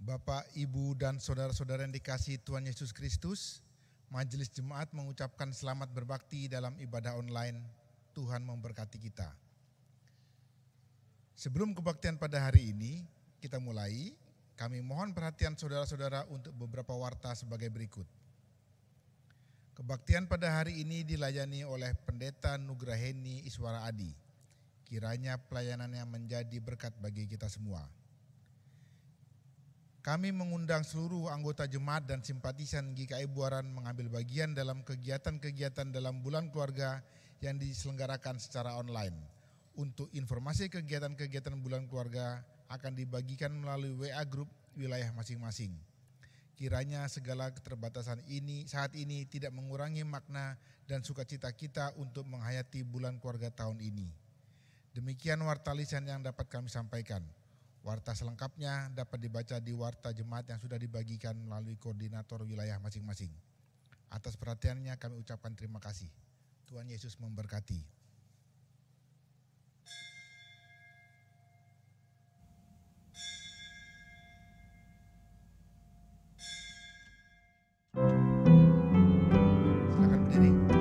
Bapak, Ibu, dan saudara-saudara yang dikasihi Tuhan Yesus Kristus, Majelis Jemaat mengucapkan selamat berbakti dalam ibadah online. Tuhan memberkati kita. Sebelum kebaktian pada hari ini, kita mulai. Kami mohon perhatian saudara-saudara untuk beberapa warta sebagai berikut. Kebaktian pada hari ini dilayani oleh Pendeta Nugraheni Iswara Adi. Kiranya pelayanannya menjadi berkat bagi kita semua. Kami mengundang seluruh anggota jemaat dan simpatisan GKI Buaran mengambil bagian dalam kegiatan-kegiatan dalam bulan keluarga yang diselenggarakan secara online. Untuk informasi kegiatan-kegiatan bulan keluarga akan dibagikan melalui WA Group wilayah masing-masing. Kiranya segala keterbatasan ini saat ini tidak mengurangi makna dan sukacita kita untuk menghayati bulan keluarga tahun ini. Demikian warta lisan yang dapat kami sampaikan. Warta selengkapnya dapat dibaca di warta jemaat yang sudah dibagikan melalui koordinator wilayah masing-masing. Atas perhatiannya kami ucapkan terima kasih. Tuhan Yesus memberkati. Silakan berdiri.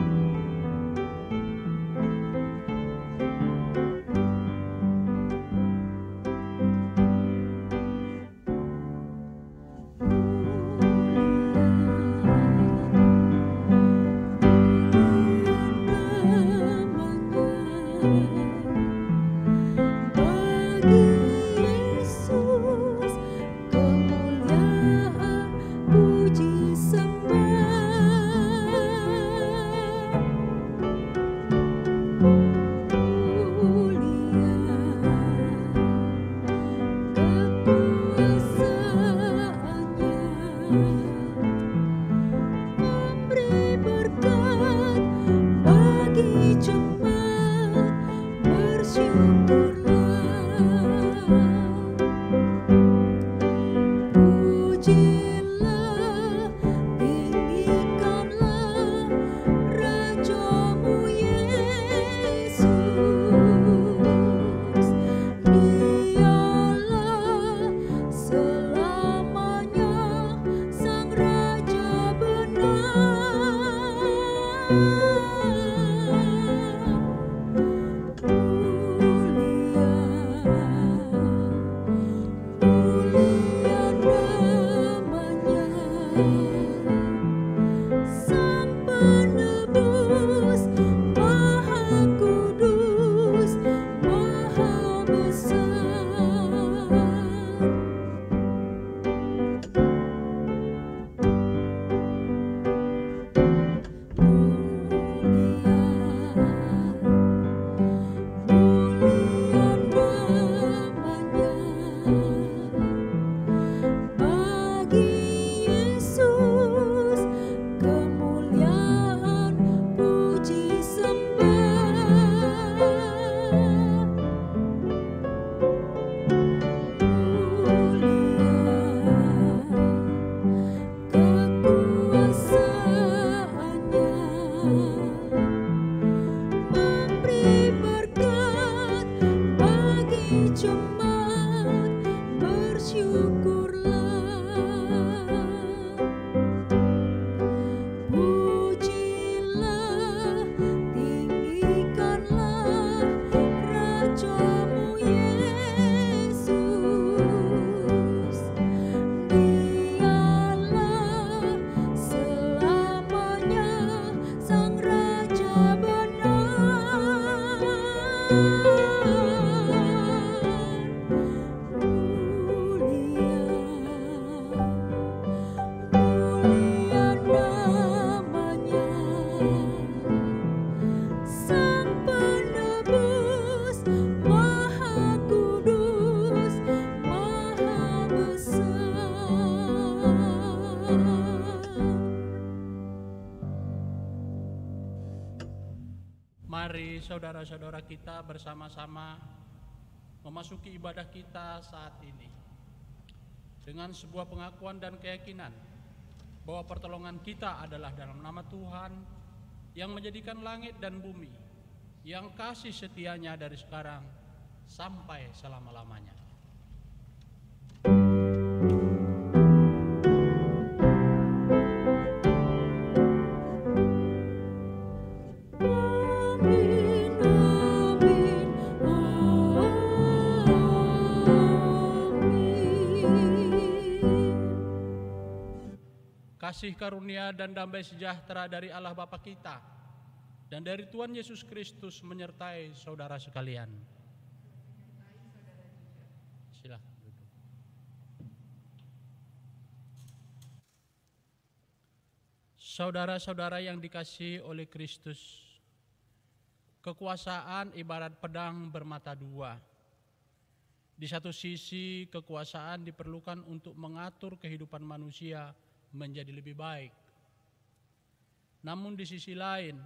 Mari saudara-saudara kita bersama-sama memasuki ibadah kita saat ini dengan sebuah pengakuan dan keyakinan bahwa pertolongan kita adalah dalam nama Tuhan yang menjadikan langit dan bumi, yang kasih setianya dari sekarang sampai selama-lamanya. kasih karunia dan damai sejahtera dari Allah Bapa kita dan dari Tuhan Yesus Kristus menyertai saudara sekalian. Silakan duduk. Saudara-saudara yang dikasihi oleh Kristus, kekuasaan ibarat pedang bermata dua. Di satu sisi, kekuasaan diperlukan untuk mengatur kehidupan manusia menjadi lebih baik. Namun di sisi lain,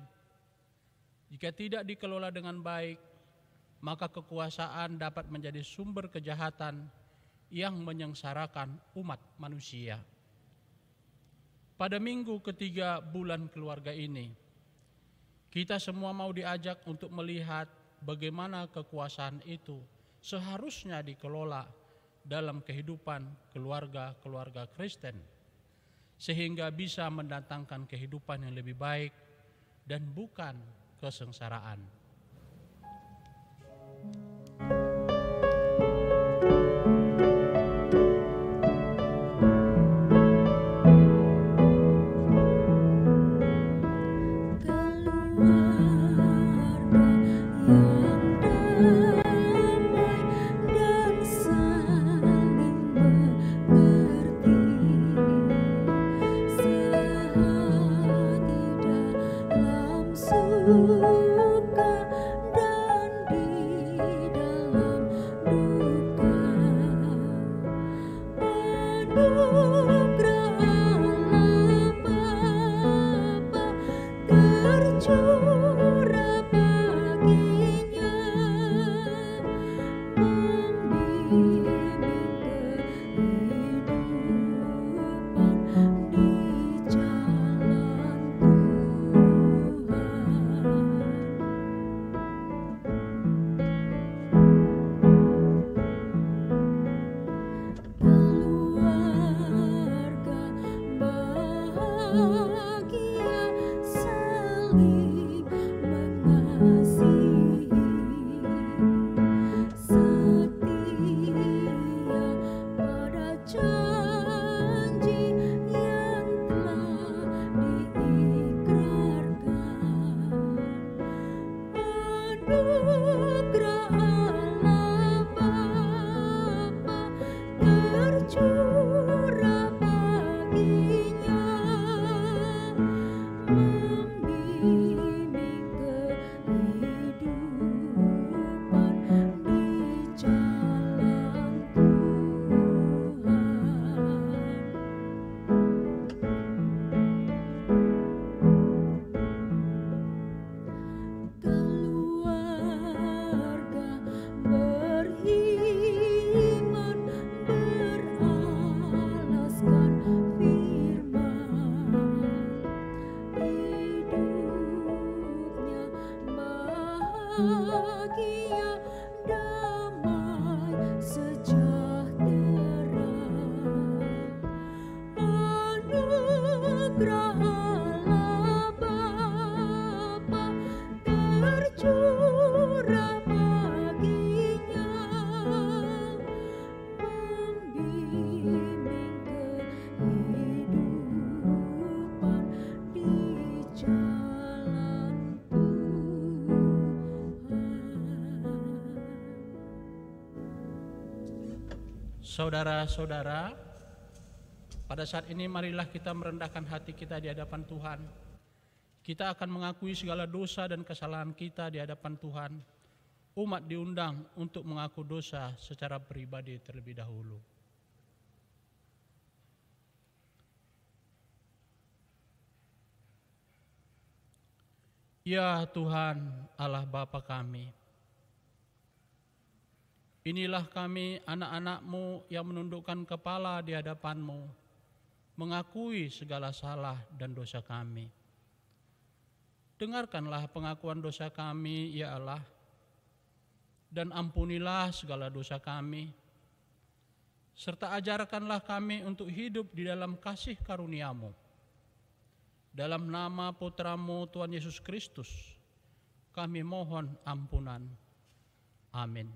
jika tidak dikelola dengan baik, maka kekuasaan dapat menjadi sumber kejahatan yang menyengsarakan umat manusia. Pada minggu ketiga bulan keluarga ini, kita semua mau diajak untuk melihat bagaimana kekuasaan itu seharusnya dikelola dalam kehidupan keluarga-keluarga Kristen, sehingga bisa mendatangkan kehidupan yang lebih baik dan bukan kesengsaraan. Saudara-saudara, pada saat ini marilah kita merendahkan hati kita di hadapan Tuhan. Kita akan mengakui segala dosa dan kesalahan kita di hadapan Tuhan. Umat diundang untuk mengaku dosa secara pribadi terlebih dahulu. Ya Tuhan, Allah Bapa kami, inilah kami anak-anak-Mu yang menundukkan kepala di hadapan-Mu, mengakui segala salah dan dosa kami. Dengarkanlah pengakuan dosa kami, ya Allah, dan ampunilah segala dosa kami, serta ajarkanlah kami untuk hidup di dalam kasih karunia-Mu. Dalam nama Putra-Mu Tuhan Yesus Kristus, kami mohon ampunan. Amin.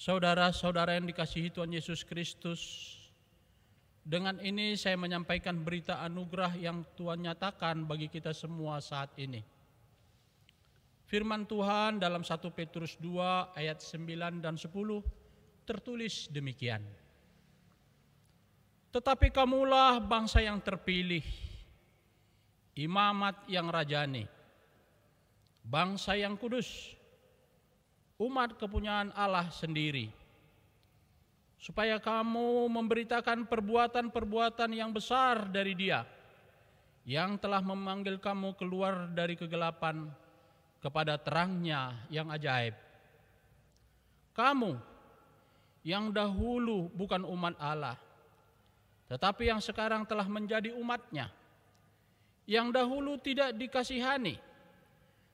Saudara-saudara yang dikasihi Tuhan Yesus Kristus, dengan ini saya menyampaikan berita anugerah yang Tuhan nyatakan bagi kita semua saat ini. Firman Tuhan dalam 1 Petrus 2 ayat 9 dan 10 tertulis demikian. Tetapi kamulah bangsa yang terpilih, imamat yang rajani, bangsa yang kudus, umat kepunyaan Allah sendiri, supaya kamu memberitakan perbuatan-perbuatan yang besar dari Dia, yang telah memanggil kamu keluar dari kegelapan kepada terangnya yang ajaib. Kamu yang dahulu bukan umat Allah, tetapi yang sekarang telah menjadi umat-Nya, yang dahulu tidak dikasihani,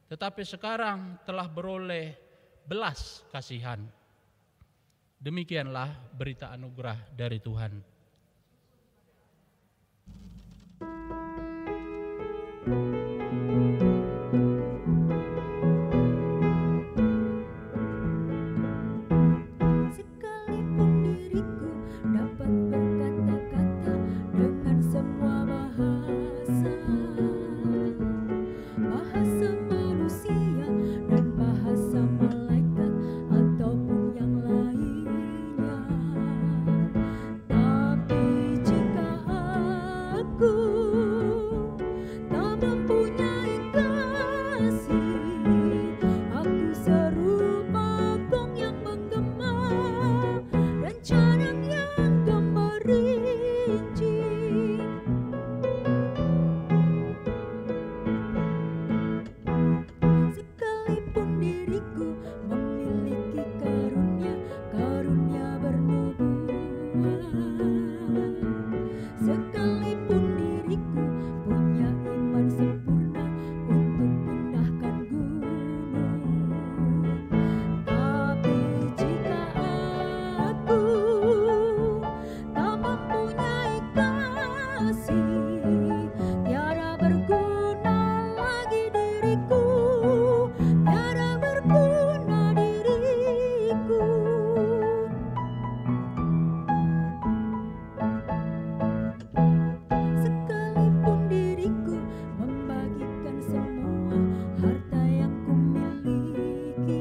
tetapi sekarang telah beroleh belas kasihan. Demikianlah berita anugerah dari Tuhan. Sekalipun diriku dapat berkata-kata dengan semua bahasa, bahasa manusia dan bahasa malaikat ataupun yang lainnya, tapi jika aku tak mempunyai kasih, aku serupa gong yang menggema dan carang yang gemerincing. Sekalipun diriku memiliki karunia bernubuat, sekalipun diriku punya iman sempurna untuk pindahkan gunung, tapi jika aku tak mempunyai kasih, tiada berguna lagi diriku, tiada berguna diriku. Sekalipun diriku membagikan semua harta yang kumiliki,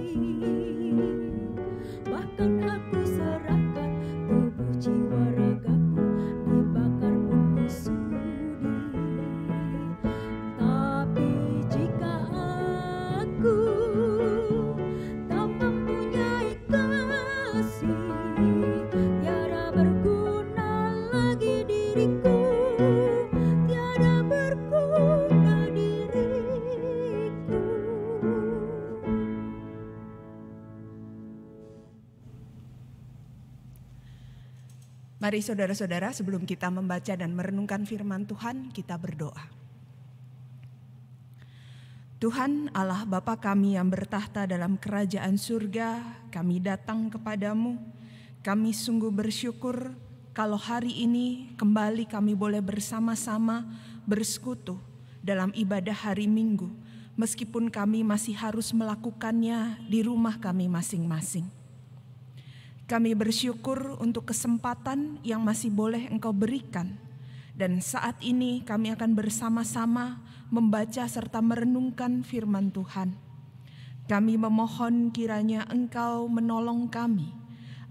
bahkan aku serahkan tubuh jiwa ragaku dibakar pun kusudi, tapi jika aku tak mempunyai kasih, tiada berguna lagi diriku, tiada berguna diriku. Mari saudara-saudara, sebelum kita membaca dan merenungkan firman Tuhan, kita berdoa. Tuhan Allah Bapa kami yang bertahta dalam kerajaan surga, kami datang kepadamu. Kami sungguh bersyukur kalau hari ini kembali kami boleh bersama-sama bersekutu dalam ibadah hari Minggu, meskipun kami masih harus melakukannya di rumah kami masing-masing. Kami bersyukur untuk kesempatan yang masih boleh Engkau berikan, dan saat ini kami akan bersama-sama membaca serta merenungkan firman Tuhan. Kami memohon kiranya Engkau menolong kami,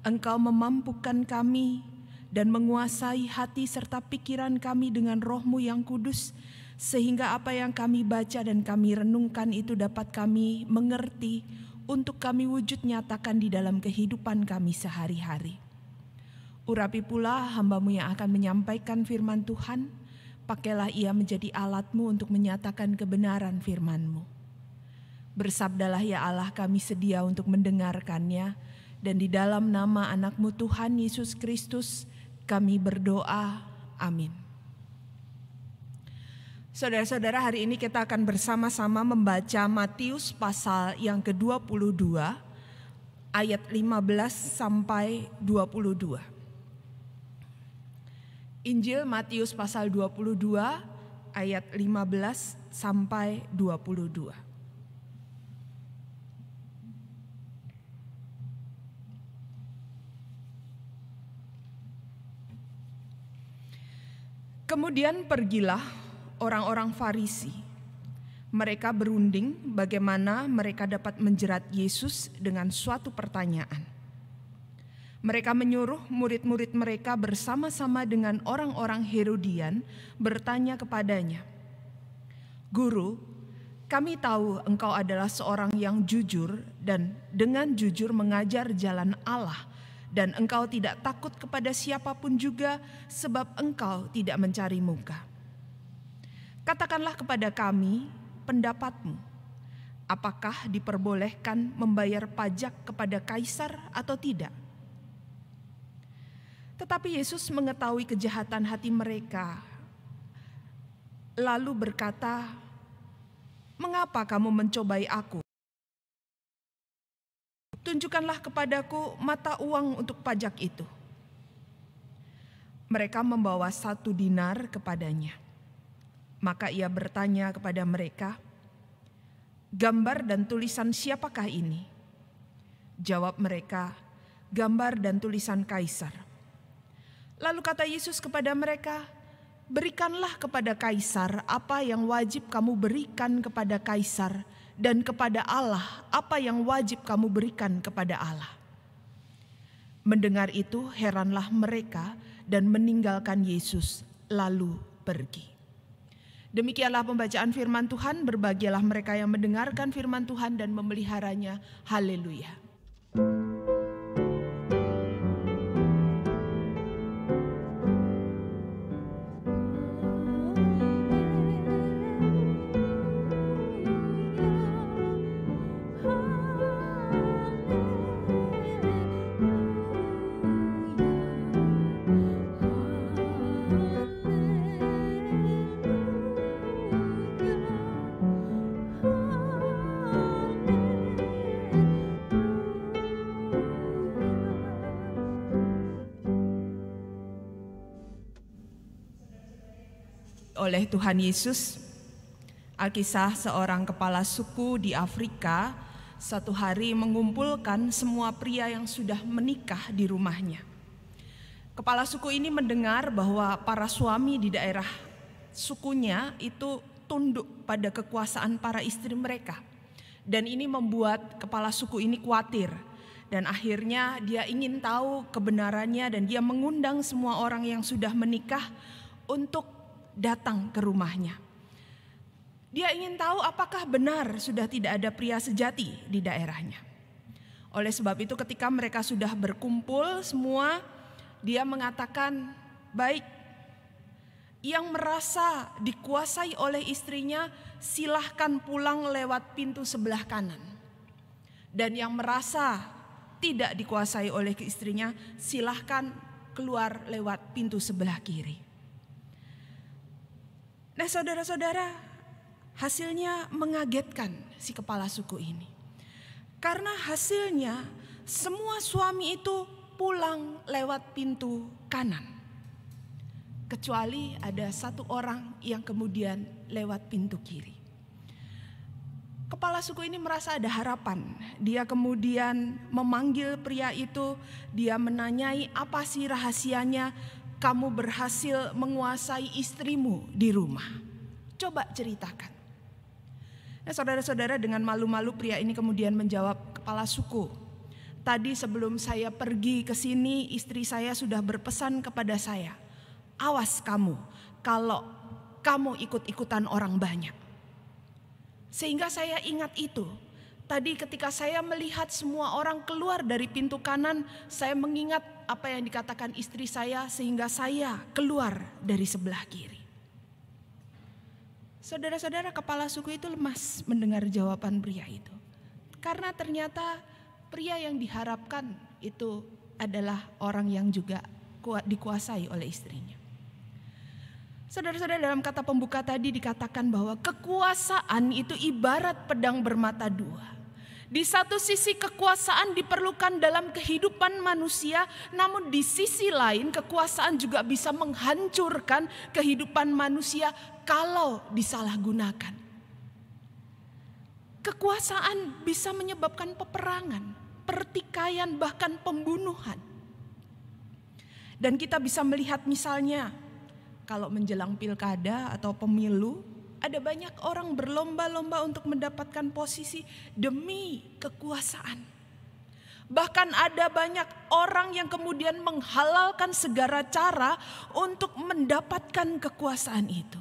Engkau memampukan kami dan menguasai hati serta pikiran kami dengan Roh-Mu yang kudus, sehingga apa yang kami baca dan kami renungkan itu dapat kami mengerti untuk kami wujud nyatakan di dalam kehidupan kami sehari-hari. Urapi pula hamba-Mu yang akan menyampaikan firman Tuhan, pakailah ia menjadi alat-Mu untuk menyatakan kebenaran firman-Mu. Bersabdalah ya Allah, kami sedia untuk mendengarkannya, dan di dalam nama anak-Mu Tuhan Yesus Kristus kami berdoa, amin. Saudara-saudara, hari ini kita akan bersama-sama membaca Matius pasal yang ke-22 ayat 15 sampai 22. Injil Matius pasal 22 ayat 15 sampai 22. Kemudian pergilah orang-orang Farisi. Mereka berunding bagaimana mereka dapat menjerat Yesus dengan suatu pertanyaan. Mereka menyuruh murid-murid mereka bersama-sama dengan orang-orang Herodian bertanya kepadanya, "Guru, kami tahu engkau adalah seorang yang jujur dan dengan jujur mengajar jalan Allah, dan engkau tidak takut kepada siapapun juga sebab engkau tidak mencari muka. Katakanlah kepada kami pendapatmu, apakah diperbolehkan membayar pajak kepada kaisar atau tidak?" Tetapi Yesus mengetahui kejahatan hati mereka, lalu berkata, "Mengapa kamu mencobai aku? Tunjukkanlah kepadaku mata uang untuk pajak itu." Mereka membawa 1 dinar kepadanya. Maka ia bertanya kepada mereka, "Gambar dan tulisan siapakah ini?" Jawab mereka, "Gambar dan tulisan kaisar." Lalu kata Yesus kepada mereka, "Berikanlah kepada kaisar apa yang wajib kamu berikan kepada kaisar, dan kepada Allah apa yang wajib kamu berikan kepada Allah." Mendengar itu heranlah mereka dan meninggalkan Yesus lalu pergi. Demikianlah pembacaan firman Tuhan. Berbahagialah mereka yang mendengarkan firman Tuhan dan memeliharanya. Haleluya. Oleh Tuhan Yesus, Alkisah seorang kepala suku di Afrika satu hari mengumpulkan semua pria yang sudah menikah di rumahnya. Kepala suku ini mendengar bahwa para suami di daerah sukunya itu tunduk pada kekuasaan para istri mereka. Dan ini membuat kepala suku ini khawatir. Dan akhirnya dia ingin tahu kebenarannya dan dia mengundang semua orang yang sudah menikah untuk datang ke rumahnya. Dia ingin tahu apakah benar sudah tidak ada pria sejati di daerahnya. Oleh sebab itu ketika mereka sudah berkumpul semua, dia mengatakan, "Baik, yang merasa dikuasai oleh istrinya silahkan pulang lewat pintu sebelah kanan. Dan yang merasa tidak dikuasai oleh istrinya silahkan keluar lewat pintu sebelah kiri." Nah saudara-saudara, hasilnya mengagetkan si kepala suku ini. Karena hasilnya semua suami itu pulang lewat pintu kanan. Kecuali ada 1 orang yang kemudian lewat pintu kiri. Kepala suku ini merasa ada harapan. Dia kemudian memanggil pria itu, dia menanyai, "Apa sih rahasianya kamu berhasil menguasai istrimu di rumah? Coba ceritakan." Nah saudara-saudara, dengan malu-malu pria ini kemudian menjawab, "Kepala suku, tadi sebelum saya pergi ke sini istri saya sudah berpesan kepada saya, awas kamu kalau kamu ikut-ikutan orang banyak. Sehingga saya ingat itu. Tadi ketika saya melihat semua orang keluar dari pintu kanan, saya mengingat apa yang dikatakan istri saya sehingga saya keluar dari sebelah kiri." Saudara-saudara, kepala suku itu lemas mendengar jawaban pria itu. Karena ternyata pria yang diharapkan itu adalah orang yang juga dikuasai oleh istrinya. Saudara-saudara, dalam kata pembuka tadi dikatakan bahwa kekuasaan itu ibarat pedang bermata dua. Di satu sisi kekuasaan diperlukan dalam kehidupan manusia, namun di sisi lain kekuasaan juga bisa menghancurkan kehidupan manusia kalau disalahgunakan. Kekuasaan bisa menyebabkan peperangan, pertikaian, bahkan pembunuhan. Dan kita bisa melihat misalnya kalau menjelang pilkada atau pemilu, ada banyak orang berlomba-lomba untuk mendapatkan posisi demi kekuasaan. Bahkan ada banyak orang yang kemudian menghalalkan segala cara untuk mendapatkan kekuasaan itu.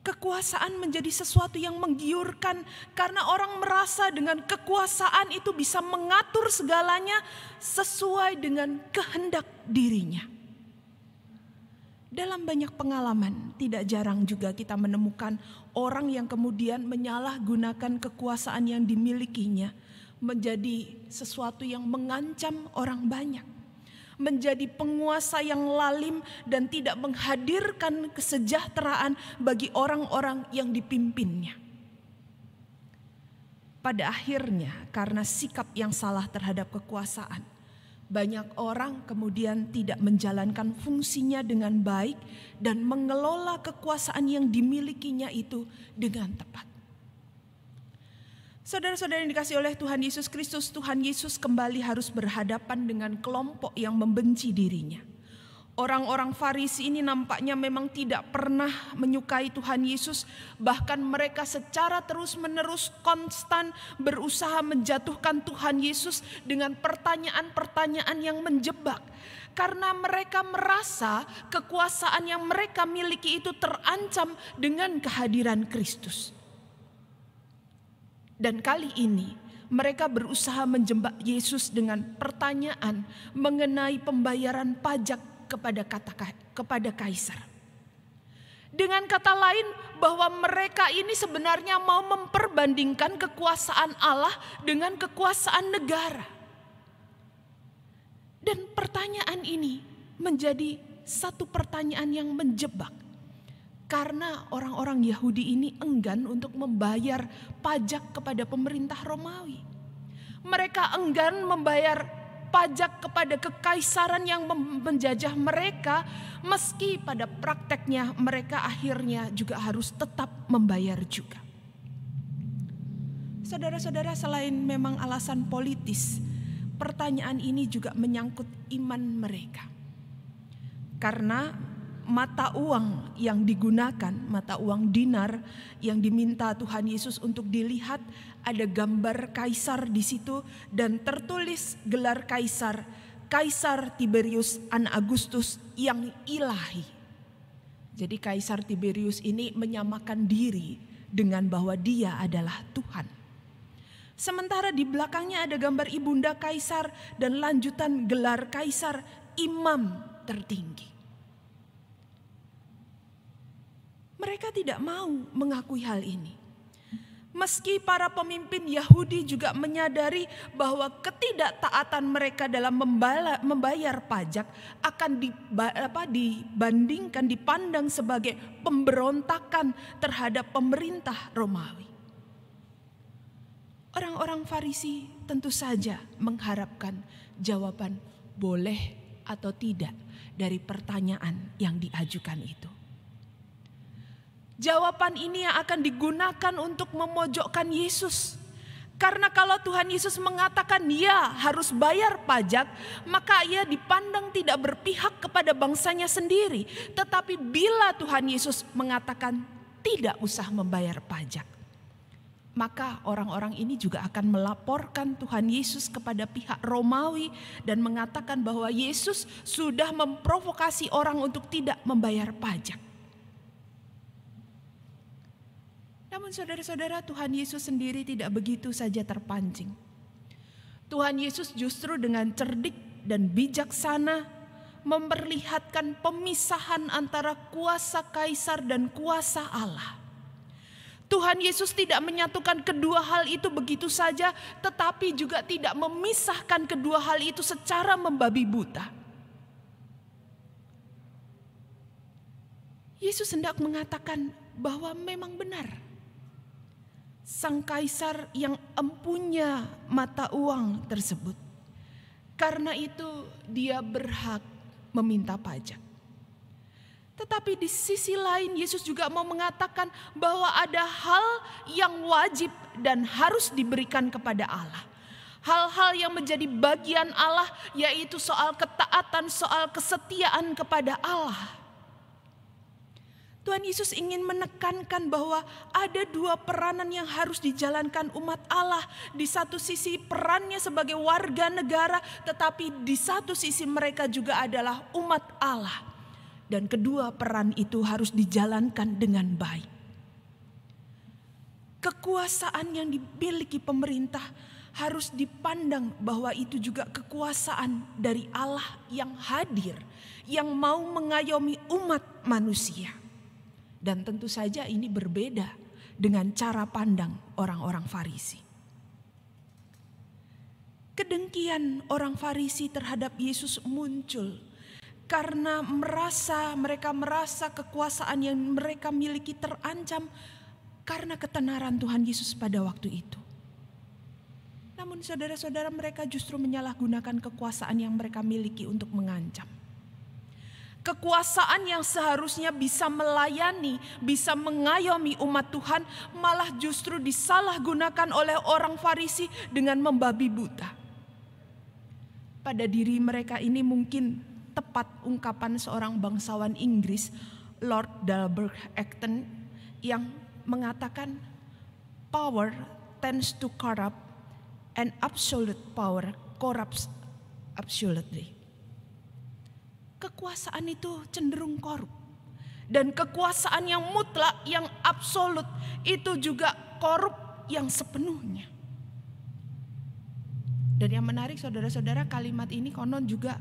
Kekuasaan menjadi sesuatu yang menggiurkan karena orang merasa dengan kekuasaan itu bisa mengatur segalanya sesuai dengan kehendak dirinya. Dalam banyak pengalaman, tidak jarang juga kita menemukan orang yang kemudian menyalahgunakan kekuasaan yang dimilikinya menjadi sesuatu yang mengancam orang banyak. Menjadi penguasa yang lalim dan tidak menghadirkan kesejahteraan bagi orang-orang yang dipimpinnya. Pada akhirnya, karena sikap yang salah terhadap kekuasaan, banyak orang kemudian tidak menjalankan fungsinya dengan baik dan mengelola kekuasaan yang dimilikinya itu dengan tepat. Saudara-saudara yang dikasihi oleh Tuhan Yesus Kristus, Tuhan Yesus kembali harus berhadapan dengan kelompok yang membenci dirinya. Orang-orang Farisi ini nampaknya memang tidak pernah menyukai Tuhan Yesus, bahkan mereka secara terus-menerus konstan berusaha menjatuhkan Tuhan Yesus dengan pertanyaan-pertanyaan yang menjebak. Karena mereka merasa kekuasaan yang mereka miliki itu terancam dengan kehadiran Kristus. Dan kali ini mereka berusaha menjebak Yesus dengan pertanyaan mengenai pembayaran pajak kepada kaisar. Dengan kata lain, bahwa mereka ini sebenarnya mau memperbandingkan kekuasaan Allah dengan kekuasaan negara. Dan pertanyaan ini menjadi satu pertanyaan yang menjebak. Karena orang-orang Yahudi ini enggan untuk membayar pajak kepada pemerintah Romawi. Mereka enggan membayar pajak kepada kekaisaran yang menjajah mereka, meski pada prakteknya mereka akhirnya juga harus tetap membayar juga. Saudara-saudara, selain memang alasan politis, pertanyaan ini juga menyangkut iman mereka. Karena mata uang yang digunakan, mata uang dinar yang diminta Tuhan Yesus untuk dilihat, ada gambar kaisar di situ dan tertulis gelar kaisar, Kaisar Tiberius An Agustus yang ilahi. Jadi Kaisar Tiberius ini menyamakan diri dengan bahwa dia adalah Tuhan. Sementara di belakangnya ada gambar ibunda kaisar dan lanjutan gelar kaisar, imam tertinggi. Mereka tidak mau mengakui hal ini. Meski para pemimpin Yahudi juga menyadari bahwa ketidaktaatan mereka dalam membayar pajak akan dipandang sebagai pemberontakan terhadap pemerintah Romawi. Orang-orang Farisi tentu saja mengharapkan jawaban boleh atau tidak dari pertanyaan yang diajukan itu. Jawaban ini yang akan digunakan untuk memojokkan Yesus. Karena kalau Tuhan Yesus mengatakan ya harus bayar pajak, maka ia dipandang tidak berpihak kepada bangsanya sendiri. Tetapi bila Tuhan Yesus mengatakan tidak usah membayar pajak, maka orang-orang ini juga akan melaporkan Tuhan Yesus kepada pihak Romawi dan mengatakan bahwa Yesus sudah memprovokasi orang untuk tidak membayar pajak. Namun saudara-saudara, Tuhan Yesus sendiri tidak begitu saja terpancing. Tuhan Yesus justru dengan cerdik dan bijaksana memperlihatkan pemisahan antara kuasa kaisar dan kuasa Allah. Tuhan Yesus tidak menyatukan kedua hal itu begitu saja, tetapi juga tidak memisahkan kedua hal itu secara membabi buta. Yesus hendak mengatakan bahwa memang benar, sang kaisar yang empunya mata uang tersebut, karena itu dia berhak meminta pajak. Tetapi di sisi lain Yesus juga mau mengatakan bahwa ada hal yang wajib dan harus diberikan kepada Allah. hal-hal yang menjadi bagian Allah, yaitu soal ketaatan, soal kesetiaan kepada Allah. Tuhan Yesus ingin menekankan bahwa ada dua peranan yang harus dijalankan umat Allah. Di satu sisi perannya sebagai warga negara, tetapi di satu sisi mereka juga adalah umat Allah. Dan kedua peran itu harus dijalankan dengan baik. Kekuasaan yang dimiliki pemerintah harus dipandang bahwa itu juga kekuasaan dari Allah yang hadir, yang mau mengayomi umat manusia. Dan tentu saja ini berbeda dengan cara pandang orang-orang Farisi. Kedengkian orang Farisi terhadap Yesus muncul karena mereka merasa kekuasaan yang mereka miliki terancam karena ketenaran Tuhan Yesus pada waktu itu. Namun saudara-saudara, mereka justru menyalahgunakan kekuasaan yang mereka miliki untuk mengancam. Kekuasaan yang seharusnya bisa melayani, bisa mengayomi umat Tuhan, malah justru disalahgunakan oleh orang Farisi dengan membabi buta. Pada diri mereka ini mungkin tepat ungkapan seorang bangsawan Inggris, Lord Dalberg Acton, yang mengatakan, "Power tends to corrupt and absolute power corrupts absolutely." Kekuasaan itu cenderung korup. Dan kekuasaan yang mutlak, yang absolut, itu juga korup yang sepenuhnya. Dan yang menarik saudara-saudara, kalimat ini konon juga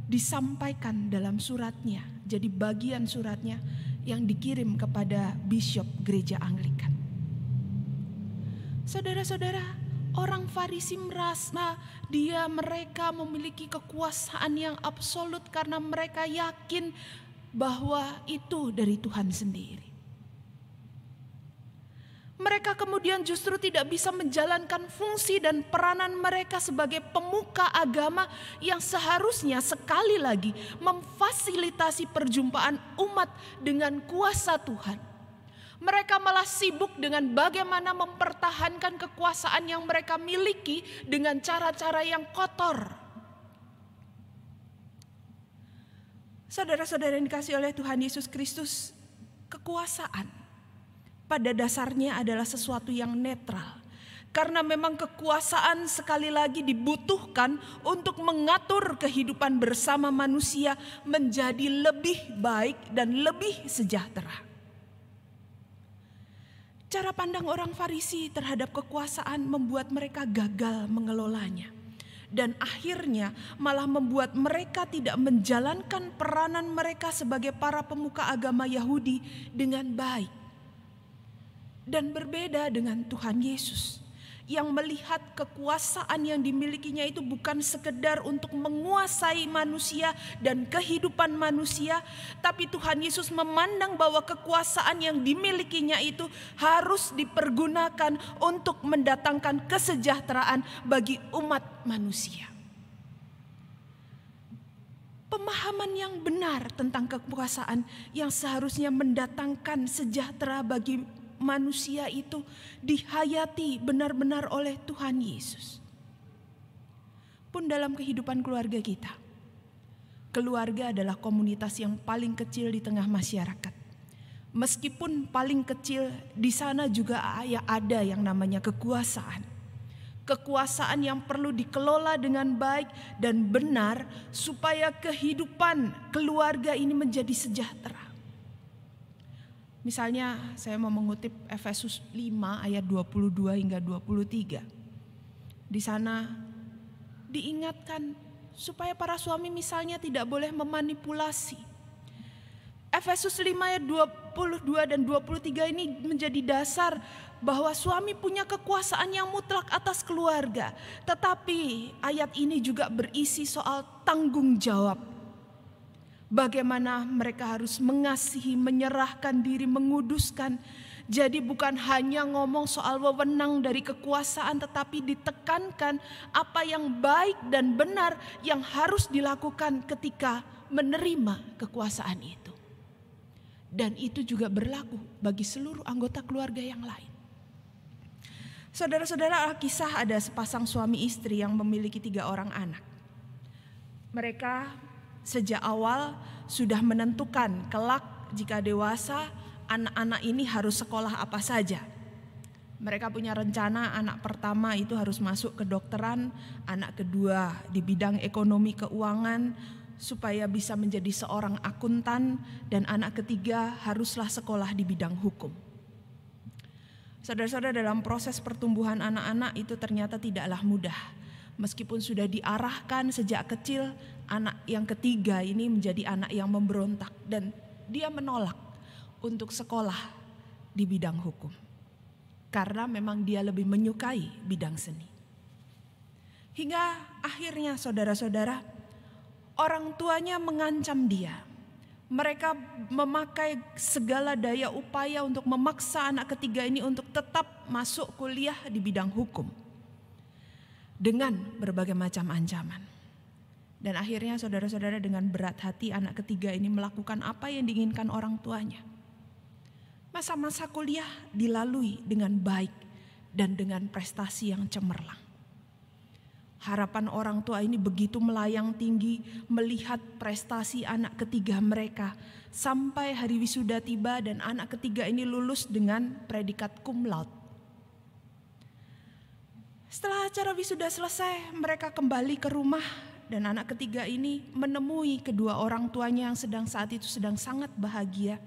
disampaikan dalam suratnya. Jadi bagian suratnya yang dikirim kepada bishop gereja Anglikan. Saudara-saudara, orang Farisi merasa mereka memiliki kekuasaan yang absolut karena mereka yakin bahwa itu dari Tuhan sendiri. Mereka kemudian justru tidak bisa menjalankan fungsi dan peranan mereka sebagai pemuka agama yang seharusnya sekali lagi memfasilitasi perjumpaan umat dengan kuasa Tuhan. Mereka malah sibuk dengan bagaimana mempertahankan kekuasaan yang mereka miliki dengan cara-cara yang kotor. Saudara-saudara yang dikasihi oleh Tuhan Yesus Kristus, kekuasaan pada dasarnya adalah sesuatu yang netral. Karena memang kekuasaan sekali lagi dibutuhkan untuk mengatur kehidupan bersama manusia menjadi lebih baik dan lebih sejahtera. Cara pandang orang Farisi terhadap kekuasaan membuat mereka gagal mengelolanya. Dan akhirnya malah membuat mereka tidak menjalankan peranan mereka sebagai para pemuka agama Yahudi dengan baik. Dan berbeda dengan Tuhan Yesus yang melihat kekuasaan yang dimilikinya itu bukan sekedar untuk menguasai manusia dan kehidupan manusia, tapi Tuhan Yesus memandang bahwa kekuasaan yang dimilikinya itu harus dipergunakan untuk mendatangkan kesejahteraan bagi umat manusia. Pemahaman yang benar tentang kekuasaan yang seharusnya mendatangkan sejahtera bagi manusia itu dihayati benar-benar oleh Tuhan Yesus. Pun dalam kehidupan keluarga kita, keluarga adalah komunitas yang paling kecil di tengah masyarakat. Meskipun paling kecil, di sana juga ada yang namanya kekuasaan. Kekuasaan yang perlu dikelola dengan baik dan benar supaya kehidupan keluarga ini menjadi sejahtera. Misalnya saya mau mengutip Efesus 5 ayat 22 hingga 23. Di sana diingatkan supaya para suami misalnya tidak boleh memanipulasi. Efesus 5 ayat 22 dan 23 ini menjadi dasar bahwa suami punya kekuasaan yang mutlak atas keluarga. Tetapi ayat ini juga berisi soal tanggung jawab. Bagaimana mereka harus mengasihi, menyerahkan diri, menguduskan. Jadi bukan hanya ngomong soal wewenang dari kekuasaan, tetapi ditekankan apa yang baik dan benar yang harus dilakukan ketika menerima kekuasaan itu. Dan itu juga berlaku bagi seluruh anggota keluarga yang lain. Saudara-saudara, kisah ada sepasang suami istri yang memiliki 3 orang anak. Mereka sejak awal sudah menentukan kelak jika dewasa anak-anak ini harus sekolah apa saja. Mereka punya rencana anak pertama itu harus masuk kedokteran, anak kedua di bidang ekonomi keuangan supaya bisa menjadi seorang akuntan, dan anak ketiga haruslah sekolah di bidang hukum. Saudara-saudara, dalam proses pertumbuhan anak-anak itu ternyata tidaklah mudah. Meskipun sudah diarahkan sejak kecil, anak yang ketiga ini menjadi anak yang memberontak dan dia menolak untuk sekolah di bidang hukum. Karena memang dia lebih menyukai bidang seni. Hingga akhirnya saudara-saudara, orang tuanya mengancam dia. Mereka memakai segala daya upaya untuk memaksa anak ketiga ini untuk tetap masuk kuliah di bidang hukum. Dengan berbagai macam ancaman. Dan akhirnya saudara-saudara, dengan berat hati anak ketiga ini melakukan apa yang diinginkan orang tuanya. Masa-masa kuliah dilalui dengan baik dan dengan prestasi yang cemerlang. Harapan orang tua ini begitu melayang tinggi melihat prestasi anak ketiga mereka. Sampai hari wisuda tiba dan anak ketiga ini lulus dengan predikat cum laude. Setelah acara wisuda selesai, mereka kembali ke rumah dan anak ketiga ini menemui kedua orang tuanya yang saat itu sedang sangat bahagia.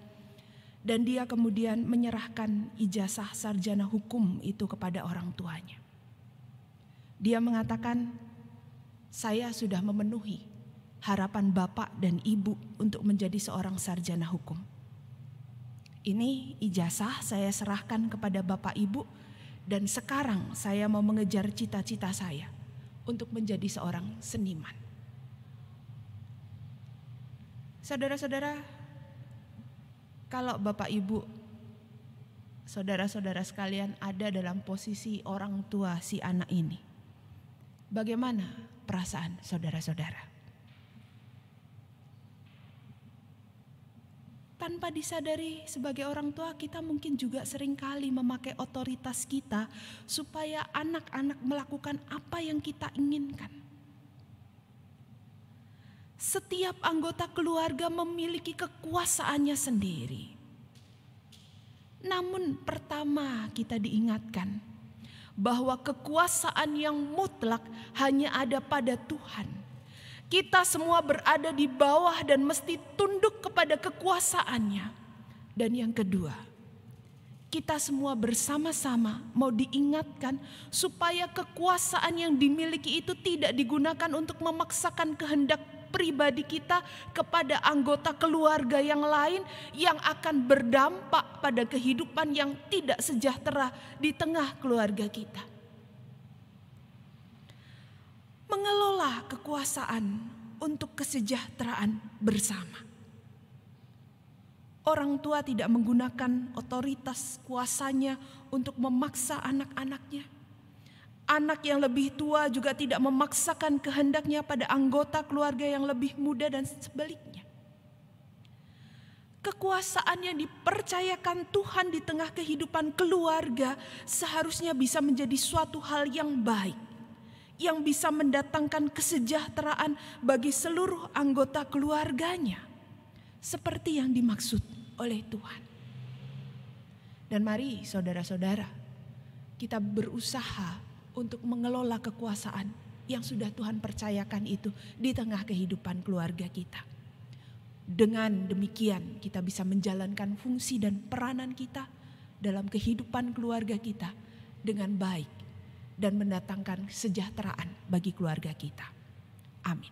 Dan dia kemudian menyerahkan ijazah sarjana hukum itu kepada orang tuanya. Dia mengatakan, saya sudah memenuhi harapan bapak dan ibu untuk menjadi seorang sarjana hukum. Ini ijazah saya serahkan kepada bapak ibu dan sekarang saya mau mengejar cita-cita saya untuk menjadi seorang seniman. Saudara-saudara, kalau Bapak Ibu, saudara-saudara sekalian ada dalam posisi orang tua si anak ini, bagaimana perasaan saudara-saudara? Tanpa disadari sebagai orang tua, kita mungkin juga seringkali memakai otoritas kita supaya anak-anak melakukan apa yang kita inginkan. Setiap anggota keluarga memiliki kekuasaannya sendiri. Namun pertama kita diingatkan bahwa kekuasaan yang mutlak hanya ada pada Tuhan. Kita semua berada di bawah dan mesti tunduk kepada kekuasaannya. Dan yang kedua, kita semua bersama-sama mau diingatkan supaya kekuasaan yang dimiliki itu tidak digunakan untuk memaksakan kehendak pribadi kita kepada anggota keluarga yang lain yang akan berdampak pada kehidupan yang tidak sejahtera di tengah keluarga kita. Mengelola kekuasaan untuk kesejahteraan bersama. Orang tua tidak menggunakan otoritas kuasanya untuk memaksa anak-anaknya. Anak yang lebih tua juga tidak memaksakan kehendaknya pada anggota keluarga yang lebih muda dan sebaliknya. Kekuasaan yang dipercayakan Tuhan di tengah kehidupan keluarga seharusnya bisa menjadi suatu hal yang baik, yang bisa mendatangkan kesejahteraan bagi seluruh anggota keluarganya, seperti yang dimaksud oleh Tuhan. Dan mari saudara-saudara, kita berusaha untuk mengelola kekuasaan yang sudah Tuhan percayakan itu di tengah kehidupan keluarga kita. Dengan demikian kita bisa menjalankan fungsi dan peranan kita dalam kehidupan keluarga kita dengan baik dan mendatangkan kesejahteraan bagi keluarga kita. Amin.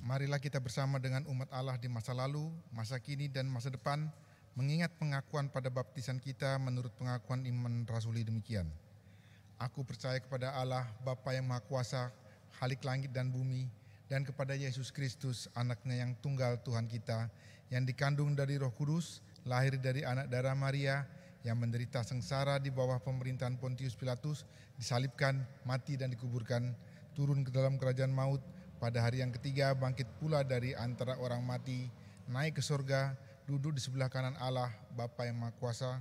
Marilah kita bersama dengan umat Allah di masa lalu, masa kini, dan masa depan mengingat pengakuan pada baptisan kita menurut pengakuan iman rasuli demikian. Aku percaya kepada Allah, Bapa yang Maha Kuasa, Khalik langit dan bumi, dan kepada Yesus Kristus, anaknya yang tunggal Tuhan kita, yang dikandung dari Roh Kudus, lahir dari anak darah Maria, yang menderita sengsara di bawah pemerintahan Pontius Pilatus, disalibkan, mati dan dikuburkan, turun ke dalam kerajaan maut, pada hari yang ketiga bangkit pula dari antara orang mati, naik ke surga, duduk di sebelah kanan Allah, Bapa yang Maha Kuasa,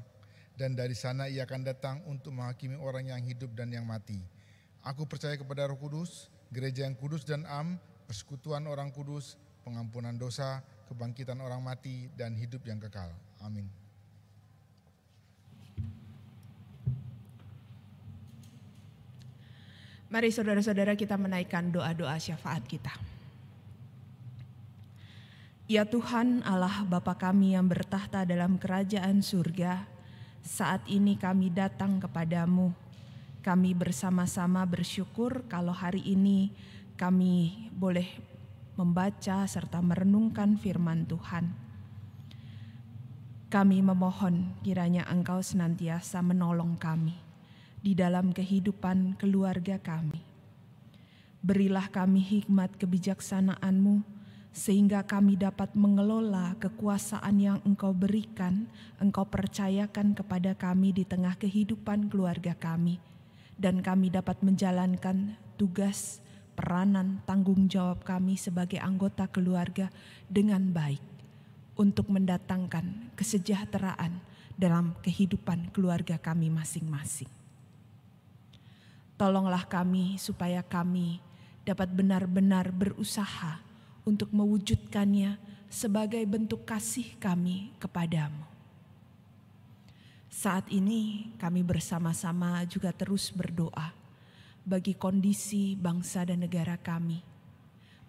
dan dari sana ia akan datang untuk menghakimi orang yang hidup dan yang mati. Aku percaya kepada Roh Kudus, gereja yang kudus dan am, persekutuan orang kudus, pengampunan dosa, kebangkitan orang mati, dan hidup yang kekal. Amin. Mari saudara-saudara kita menaikkan doa-doa syafaat kita. Ya Tuhan Allah Bapa kami yang bertahta dalam kerajaan surga, saat ini kami datang kepadamu. Kami bersama-sama bersyukur kalau hari ini kami boleh membaca serta merenungkan firman Tuhan. Kami memohon kiranya Engkau senantiasa menolong kami di dalam kehidupan keluarga kami. Berilah kami hikmat kebijaksanaan-Mu sehingga kami dapat mengelola kekuasaan yang Engkau berikan, Engkau percayakan kepada kami di tengah kehidupan keluarga kami, dan kami dapat menjalankan tugas, peranan, tanggung jawab kami sebagai anggota keluarga dengan baik untuk mendatangkan kesejahteraan dalam kehidupan keluarga kami masing-masing. Tolonglah kami supaya kami dapat benar-benar berusaha untuk mewujudkannya sebagai bentuk kasih kami kepadamu. Saat ini kami bersama-sama juga terus berdoa bagi kondisi bangsa dan negara kami,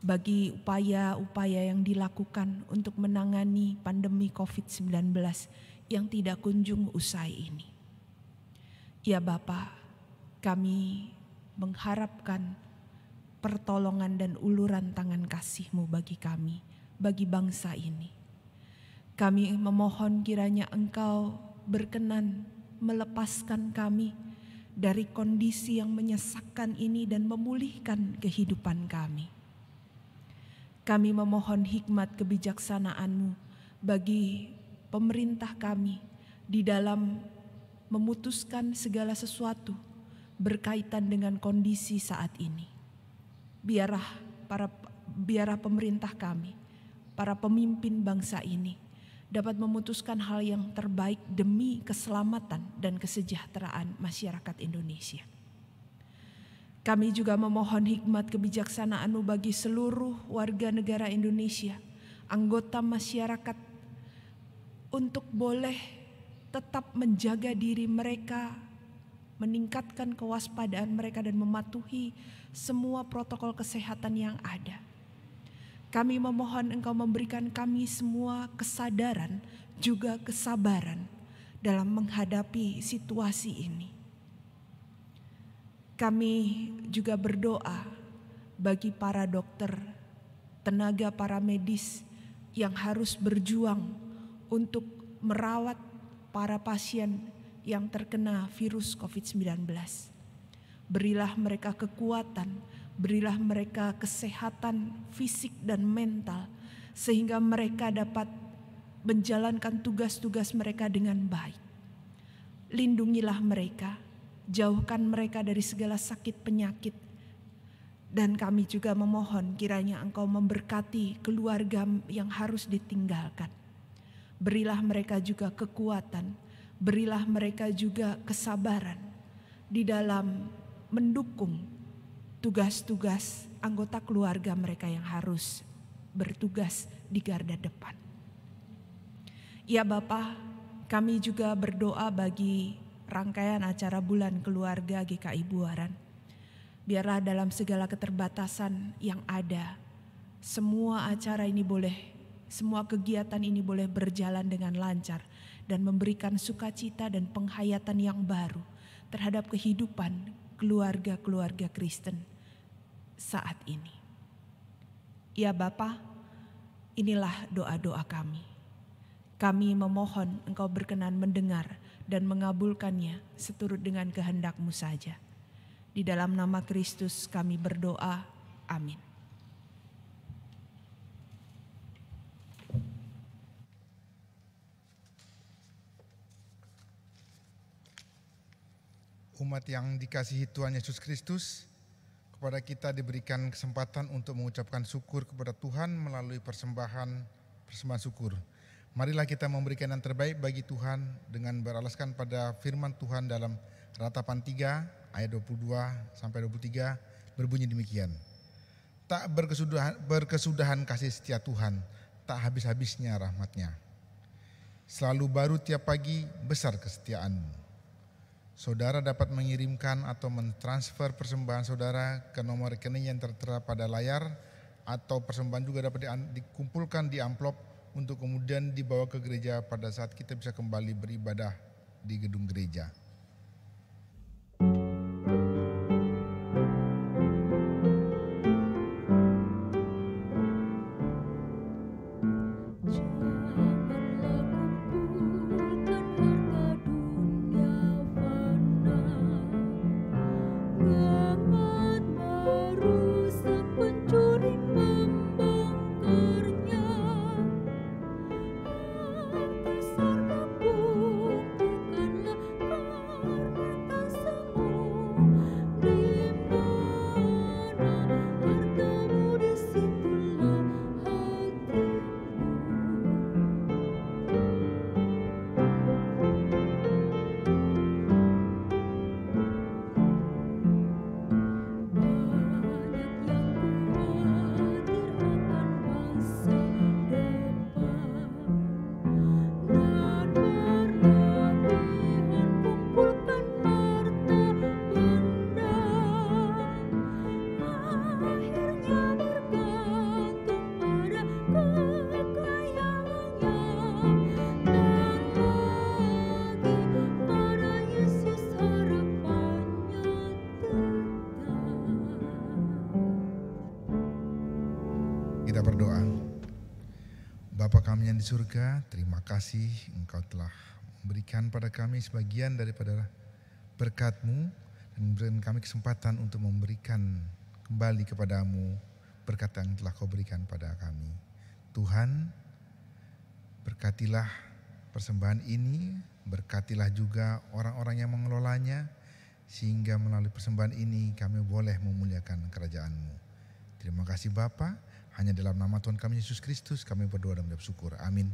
bagi upaya-upaya yang dilakukan untuk menangani pandemi COVID-19 yang tidak kunjung usai ini. Ya Bapa, kami mengharapkan pertolongan dan uluran tangan kasih-Mu bagi kami, bagi bangsa ini. Kami memohon kiranya Engkau berkenan melepaskan kami dari kondisi yang menyesakkan ini dan memulihkan kehidupan kami. Kami memohon hikmat kebijaksanaan-Mu bagi pemerintah kami di dalam memutuskan segala sesuatu berkaitan dengan kondisi saat ini. Biarlah pemerintah kami, para pemimpin bangsa ini dapat memutuskan hal yang terbaik demi keselamatan dan kesejahteraan masyarakat Indonesia. Kami juga memohon hikmat kebijaksanaan-Mu bagi seluruh warga negara Indonesia, anggota masyarakat, untuk boleh tetap menjaga diri mereka, meningkatkan kewaspadaan mereka dan mematuhi semua protokol kesehatan yang ada. Kami memohon Engkau memberikan kami semua kesadaran juga kesabaran dalam menghadapi situasi ini. Kami juga berdoa bagi para dokter, tenaga para medis yang harus berjuang untuk merawat para pasien yang terkena virus COVID-19. Berilah mereka kekuatan, berilah mereka kesehatan fisik dan mental, sehingga mereka dapat menjalankan tugas-tugas mereka dengan baik. Lindungilah mereka, jauhkan mereka dari segala sakit penyakit. Dan kami juga memohon kiranya Engkau memberkati keluarga yang harus ditinggalkan. Berilah mereka juga kekuatan, berilah mereka juga kesabaran di dalam mendukung tugas-tugas anggota keluarga mereka yang harus bertugas di garda depan. Ya Bapa, kami juga berdoa bagi rangkaian acara bulan keluarga GKI Buaran. Biarlah dalam segala keterbatasan yang ada, semua acara ini semua kegiatan ini boleh berjalan dengan lancar dan memberikan sukacita dan penghayatan yang baru terhadap kehidupan keluarga-keluarga Kristen saat ini. Ya Bapa, inilah doa-doa kami. Kami memohon Engkau berkenan mendengar dan mengabulkannya seturut dengan kehendak-Mu saja. Di dalam nama Kristus kami berdoa, amin. Umat yang dikasihi Tuhan Yesus Kristus, kepada kita diberikan kesempatan untuk mengucapkan syukur kepada Tuhan melalui persembahan syukur. Marilah kita memberikan yang terbaik bagi Tuhan dengan beralaskan pada firman Tuhan dalam Ratapan 3 ayat 22 sampai 23 berbunyi demikian. Tak berkesudahan kasih setia Tuhan, tak habis-habisnya rahmat-Nya. Selalu baru tiap pagi, besar kesetiaan-Mu. Saudara dapat mengirimkan atau mentransfer persembahan saudara ke nomor rekening yang tertera pada layar, atau persembahan juga dapat dikumpulkan di amplop untuk kemudian dibawa ke gereja pada saat kita bisa kembali beribadah di gedung gereja. Kita berdoa. Bapa kami yang di surga, terima kasih Engkau telah memberikan pada kami sebagian daripada berkat-Mu dan memberikan kami kesempatan untuk memberikan kembali kepadamu berkat yang telah Kau berikan pada kami. Tuhan, berkatilah persembahan ini, berkatilah juga orang-orang yang mengelolanya, sehingga melalui persembahan ini kami boleh memuliakan kerajaan-Mu. Terima kasih Bapa. Hanya dalam nama Tuhan kami Yesus Kristus kami berdoa dan bersyukur. Amin.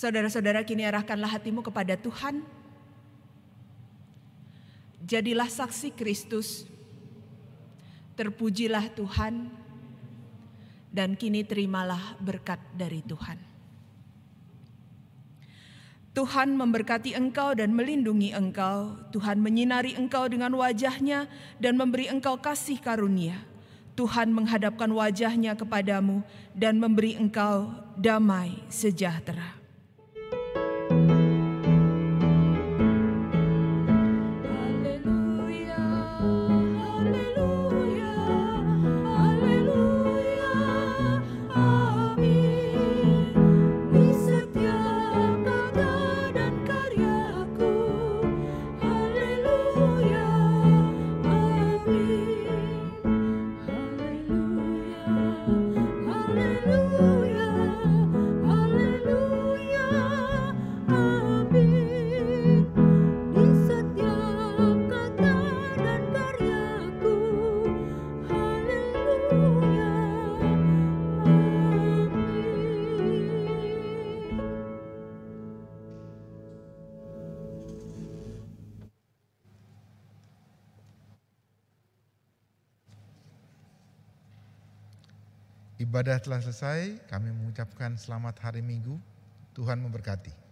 Saudara-saudara, kini arahkanlah hatimu kepada Tuhan. Jadilah saksi Kristus. Terpujilah Tuhan. Dan kini terimalah berkat dari Tuhan. Tuhan memberkati engkau dan melindungi engkau. Tuhan menyinari engkau dengan wajah-Nya dan memberi engkau kasih karunia. Tuhan menghadapkan wajah-Nya kepadamu dan memberi engkau damai sejahtera. Ibadah telah selesai, kami mengucapkan selamat hari Minggu. Tuhan memberkati.